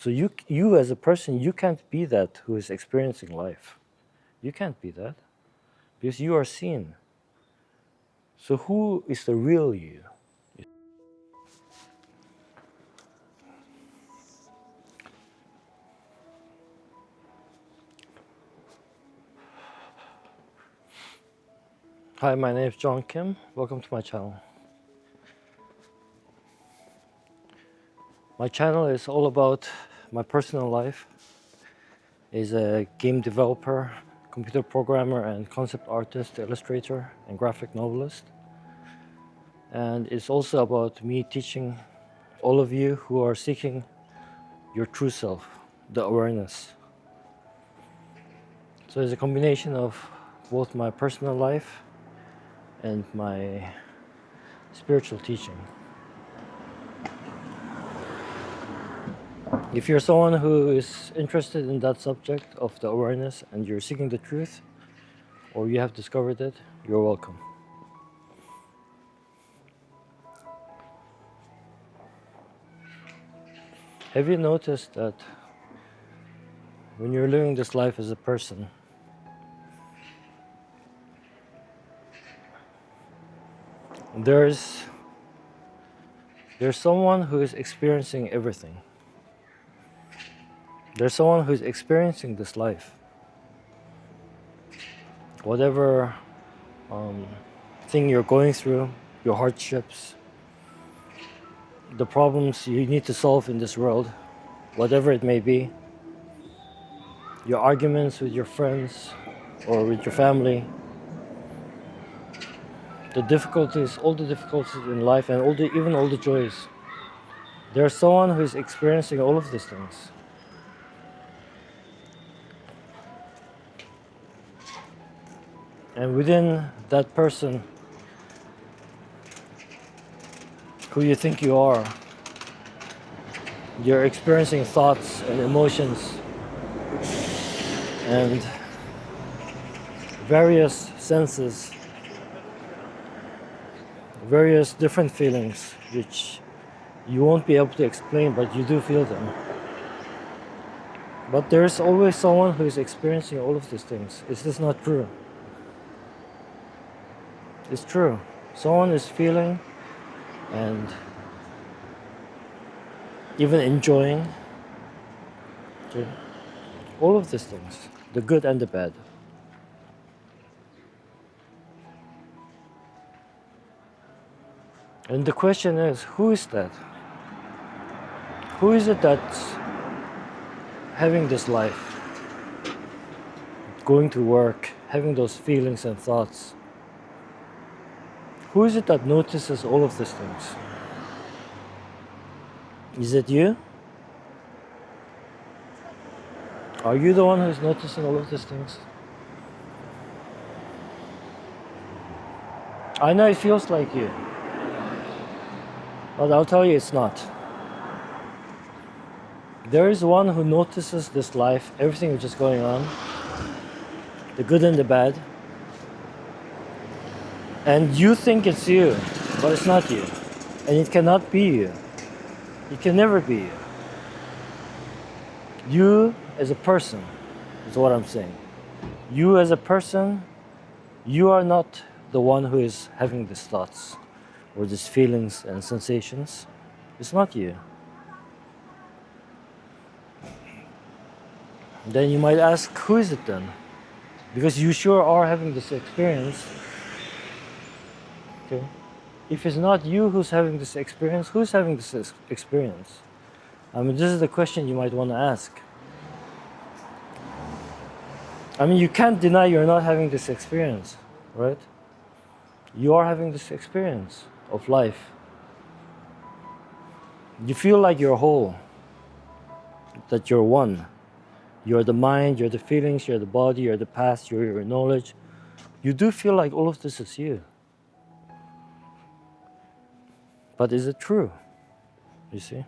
So you as a person, you can't be that who is experiencing life. You can't be that because you are seen. So who is the real you? Hi, my name is John Kim. Welcome to my channel. My channel is all about my personal life. As a game developer, computer programmer, and concept artist, illustrator, and graphic novelist. And it's also about me teaching all of you who are seeking your true self, the awareness. So it's a combination of both my personal life and my spiritual teaching. If you're someone who is interested in that subject of the awareness and you're seeking the truth, or you have discovered it, you're welcome. Have you noticed that when you're living this life as a person, there's someone who is experiencing everything. There's someone who's experiencing this life. Whatever thing you're going through, your hardships, the problems you need to solve in this world, whatever it may be, your arguments with your friends or with your family, the difficulties, all the difficulties in life, and even all the joys. There's someone who is experiencing all of these things. And within that person who you think you are, you're experiencing thoughts and emotions and various senses, various different feelings which you won't be able to explain, but you do feel them. But there's always someone who is experiencing all of these things. Is this not true? It's true. Someone is feeling and even enjoying all of these things, the good and the bad. And the question is, who is that? Who is it that's having this life, going to work, having those feelings and thoughts? Who is it that notices all of these things? Is it you? Are you the one who's noticing all of these things? I know it feels like you, but I'll tell you it's not. There is one who notices this life, everything which is going on, the good and the bad, and you think it's you, but it's not you, and it cannot be you. It can never be you. You as a person is what I'm saying. You as a person, you are not the one who is having these thoughts or these feelings and sensations. It's not you. Then you might ask, who is it then? Because you sure are having this experience. Okay. If it's not you who's having this experience, who's having this experience? I mean, this is the question you might want to ask. I mean, you can't deny you're not having this experience, right? You are having this experience of life. You feel like you're whole, that you're one. You're the mind, you're the feelings, you're the body, you're the past, you're your knowledge. You do feel like all of this is you. But is it true? You see?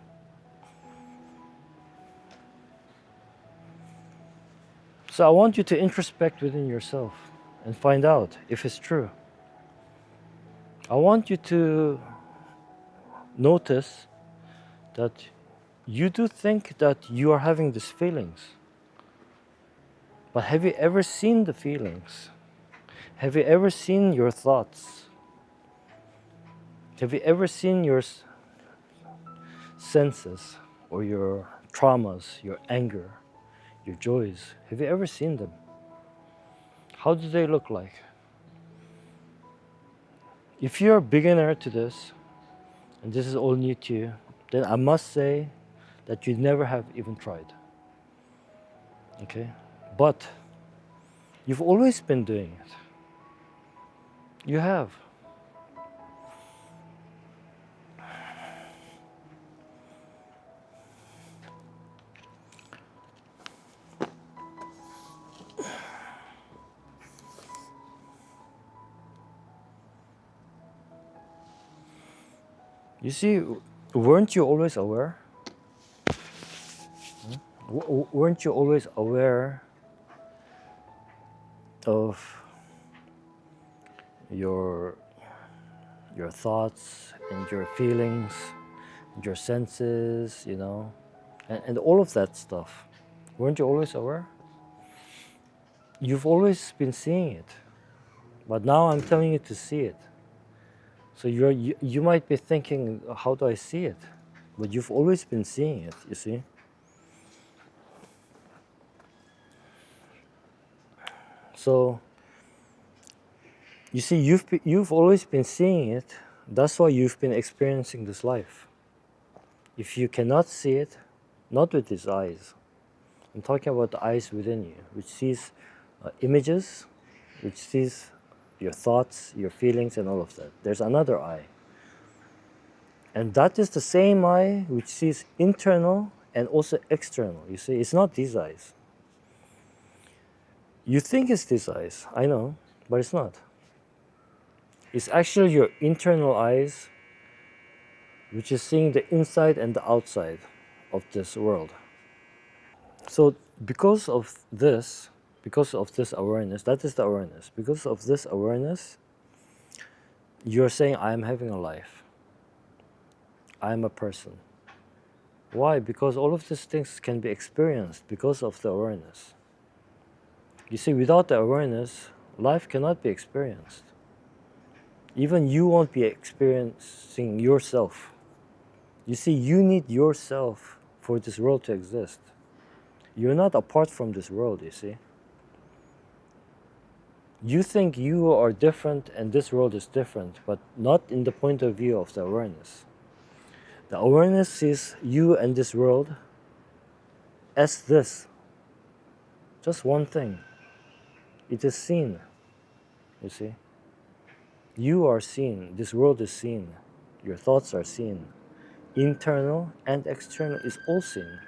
So I want you to introspect within yourself and find out if it's true. I want you to notice that you do think that you are having these feelings, but have you ever seen the feelings? Have you ever seen your thoughts? Have you ever seen your senses or your traumas, your anger, your joys? Have you ever seen them? How do they look like? If you're a beginner to this, and this is all new to you, then I must say that you never have even tried. Okay? But you've always been doing it. You have. You see, weren't you always aware? Weren't you always aware of your thoughts and your feelings and your senses, and all of that stuff? Weren't you always aware? You've always been seeing it, but now I'm telling you to see it. So you might be thinking, how do I see it? But you've always been seeing it, you see? So, you see, you've always been seeing it. That's why you've been experiencing this life. If you cannot see it, not with these eyes, I'm talking about the eyes within you, which sees images, which sees your thoughts, your feelings, and all of that. There's another eye. And that is the same eye which sees internal and also external. You see, it's not these eyes. You think it's these eyes, I know, but it's not. It's actually your internal eyes which is seeing the inside and the outside of this world. So because of this awareness, that is the awareness. Because of this awareness, you're saying, I am having a life. I am a person. Why? Because all of these things can be experienced because of the awareness. You see, without the awareness, life cannot be experienced. Even you won't be experiencing yourself. You see, you need yourself for this world to exist. You're not apart from this world, you see. You think you are different and this world is different, but not in the point of view of the awareness. The awareness sees you and this world as this. Just one thing. It is seen, you see. You are seen. This world is seen. Your thoughts are seen. Internal and external is all seen.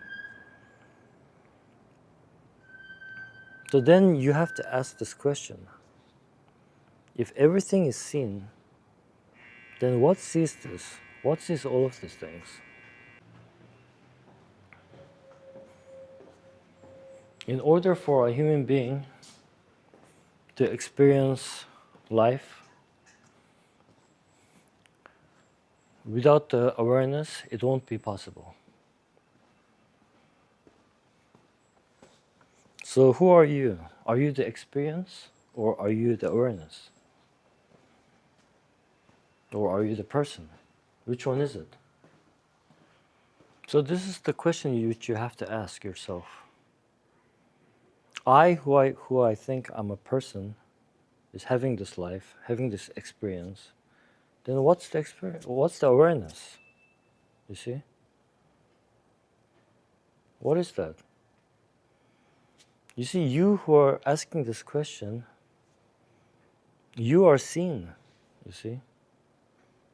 So then you have to ask this question. If everything is seen, then what sees this? What sees all of these things? In order for a human being to experience life without the awareness, it won't be possible. So who are you? Are you the experience or are you the awareness? Or are you the person? Which one is it? So this is the question which you have to ask yourself. Who I think I'm a person, is having this life, having this experience. Then what's the experience? What's the awareness? You see? What is that? You see, you who are asking this question, you are seen, you see?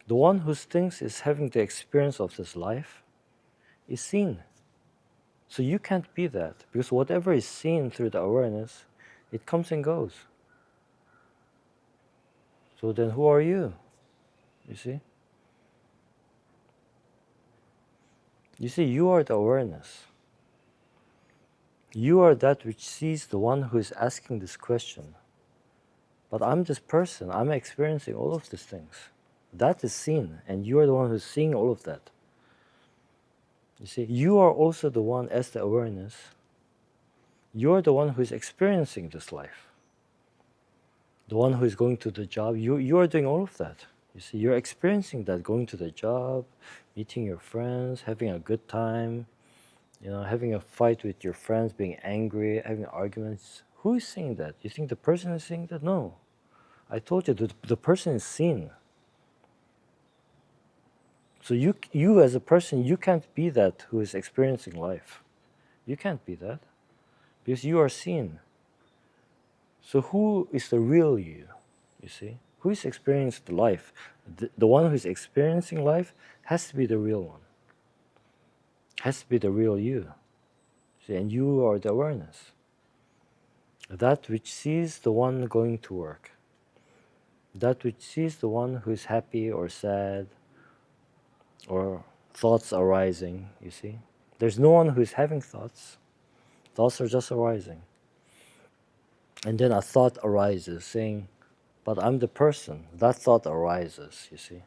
The one who thinks is having the experience of this life is seen. So you can't be that, because whatever is seen through the awareness, it comes and goes. So then who are you? You see? You see, you are the awareness. You are that which sees the one who is asking this question. But I'm this person, I'm experiencing all of these things. That is seen, and you are the one who's seeing all of that. You see, you are also the one as the awareness. You're the one who is experiencing this life. The one who is going to the job, you are doing all of that. You see, you're experiencing that, going to the job, meeting your friends, having a good time, having a fight with your friends, being angry, having arguments. Who is seeing that? You think the person is seeing that? No. I told you, the person is seen. So you as a person, you can't be that who is experiencing life. You can't be that because you are seen. So who is the real you see? Who is experiencing life? The one who is experiencing life has to be the real one. Has to be the real you. See, and you are the awareness. That which sees the one going to work. That which sees the one who is happy or sad or thoughts arising, you see? There's no one who is having thoughts. Thoughts are just arising. And then a thought arises saying, but I'm the person. That thought arises, you see?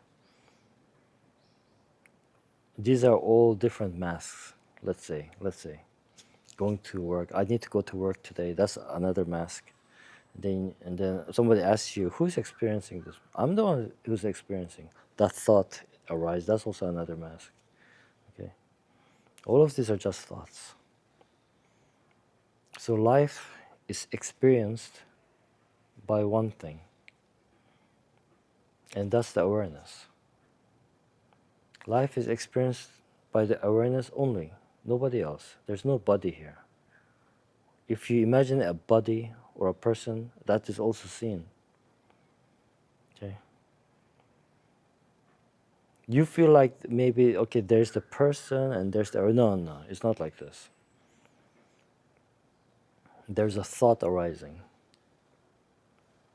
These are all different masks, let's say. Going to work. I need to go to work today. That's another mask. And then somebody asks you, who's experiencing this? I'm the one who's experiencing. That thought arises. That's also another mask. Okay. All of these are just thoughts. So life is experienced by one thing, and that's the awareness. Life is experienced by the awareness only, nobody else. There's no body here. If you imagine a body or a person, that is also seen. Okay. You feel like maybe, okay, there's the person and there's the... No, it's not like this. There's a thought arising.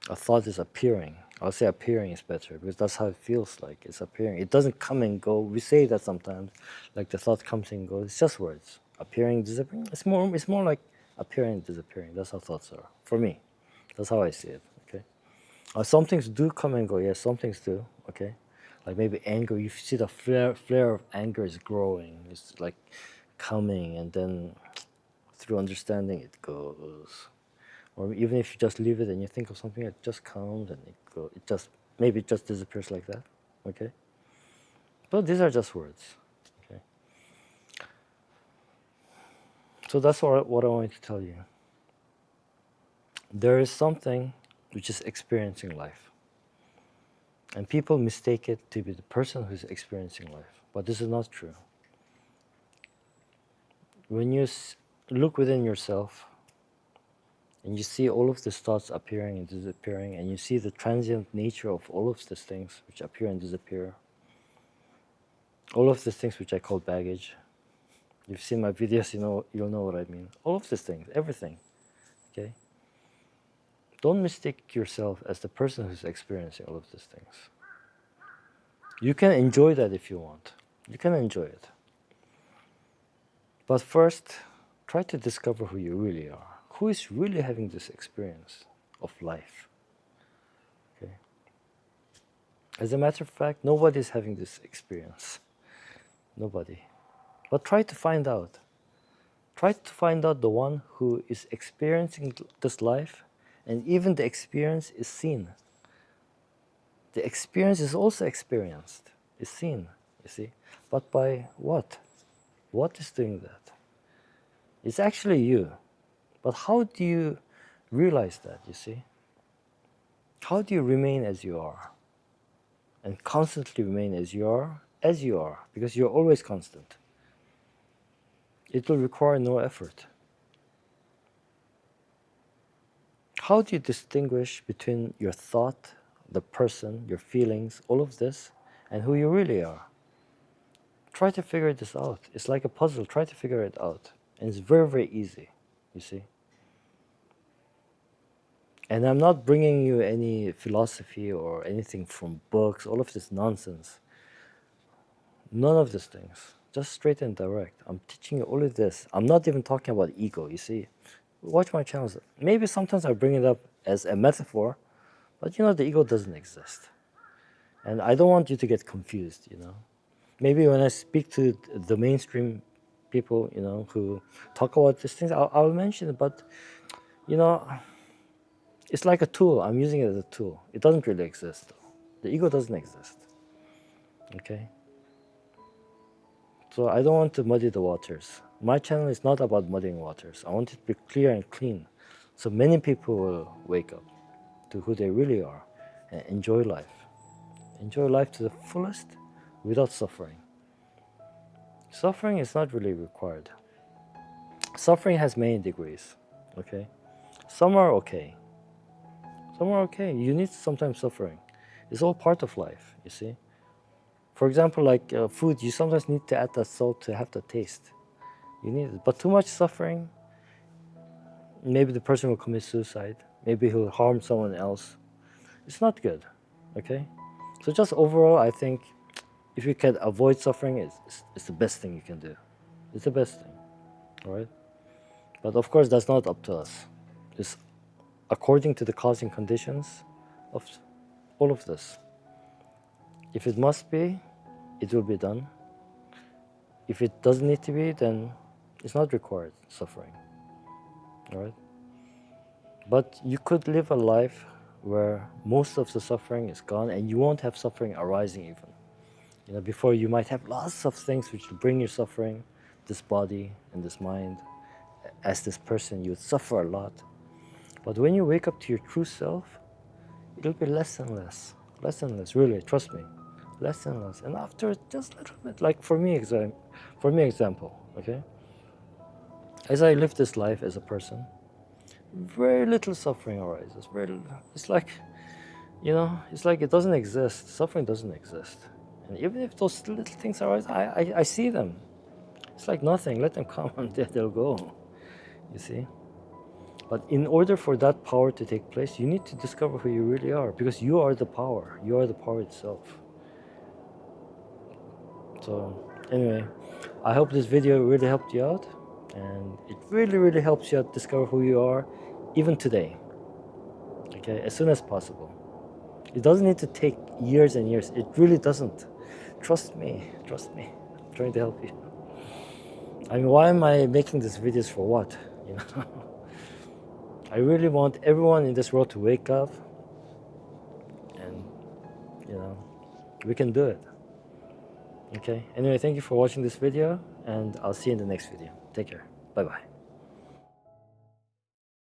A thought is appearing. I'll say appearing is better because that's how it feels like. It's appearing. It doesn't come and go. We say that sometimes, like the thought comes and goes. It's just words. Appearing, disappearing. It's more like appearing, disappearing. That's how thoughts are. For me, that's how I see it. Okay. Some things do come and go. Yes, some things do. Okay. Like maybe anger. You see the flare of anger is growing. It's like coming, and then through understanding it goes. Or even if you just leave it and you think of something, it just comes and maybe it just disappears like that, okay? But these are just words, okay? So that's what I wanted to tell you. There is something which is experiencing life. And people mistake it to be the person who's experiencing life. But this is not true. When you look within yourself, and you see all of these thoughts appearing and disappearing, and you see the transient nature of all of these things which appear and disappear, all of these things which I call baggage. You've seen my videos, you'll know what I mean. All of these things, everything, okay? Don't mistake yourself as the person who's experiencing all of these things. You can enjoy that if you want. You can enjoy it. But first, try to discover who you really are. Who is really having this experience of life? Okay. As a matter of fact, nobody is having this experience. Nobody. But try to find out. Try to find out the one who is experiencing this life, and even the experience is seen. The experience is also experienced, is seen, you see. But by what? What is doing that? It's actually you. But how do you realize that, you see? How do you remain as you are? And constantly remain as you are, because you're always constant. It will require no effort. How do you distinguish between your thought, the person, your feelings, all of this, and who you really are? Try to figure this out. It's like a puzzle. Try to figure it out. And it's very, very easy, you see. And I'm not bringing you any philosophy or anything from books, all of this nonsense. None of these things. Just straight and direct. I'm teaching you all of this. I'm not even talking about ego, you see. Watch my channels. Maybe sometimes I bring it up as a metaphor, but the ego doesn't exist. And I don't want you to get confused, maybe when I speak to the mainstream people, you know, who talk about these things, I'll mention it. But you know, it's like a tool. I'm using it as a tool. It doesn't really exist. The ego doesn't exist. Okay. So I don't want to muddy the waters. My channel is not about muddying waters. I want it to be clear and clean, so many people will wake up to who they really are and enjoy life. Enjoy life to the fullest without suffering. Suffering is not really required. Suffering has many degrees, okay? Some are okay. Some are okay. You need sometimes suffering. It's all part of life, you see? For example, like food, you sometimes need to add that salt to have the taste. You need it. But too much suffering, maybe the person will commit suicide. Maybe he'll harm someone else. It's not good, okay? So just overall, I think if you can avoid suffering, it's the best thing you can do. It's the best thing, all right? But of course, that's not up to us. It's according to the causing conditions of all of this. If it must be, it will be done. If it doesn't need to be, then it's not required suffering, all right? But you could live a life where most of the suffering is gone and you won't have suffering arising even. You know, before you might have lots of things which will bring you suffering, this body and this mind. As this person, you would suffer a lot. But when you wake up to your true self, it'll be less and less, really, trust me, less and less. And after just a little bit, like for me example, okay? As I live this life as a person, very little suffering arises, very little. It's like, you know, it's like it doesn't exist. Suffering doesn't exist. And even if those little things arise, I see them. It's like nothing. Let them come and they'll go. You see? But in order for that power to take place, you need to discover who you really are, because you are the power. You are the power itself. So anyway, I hope this video really helped you out, and it really, really helps you out discover who you are, even today. Okay, as soon as possible. It doesn't need to take years and years. It really doesn't. Trust me. Trust me. I'm trying to help you. I mean, why am I making these videos for what? You know, I really want everyone in this world to wake up, and you know, we can do it. Okay. Anyway, thank you for watching this video, and I'll see you in the next video. Take care. Bye bye.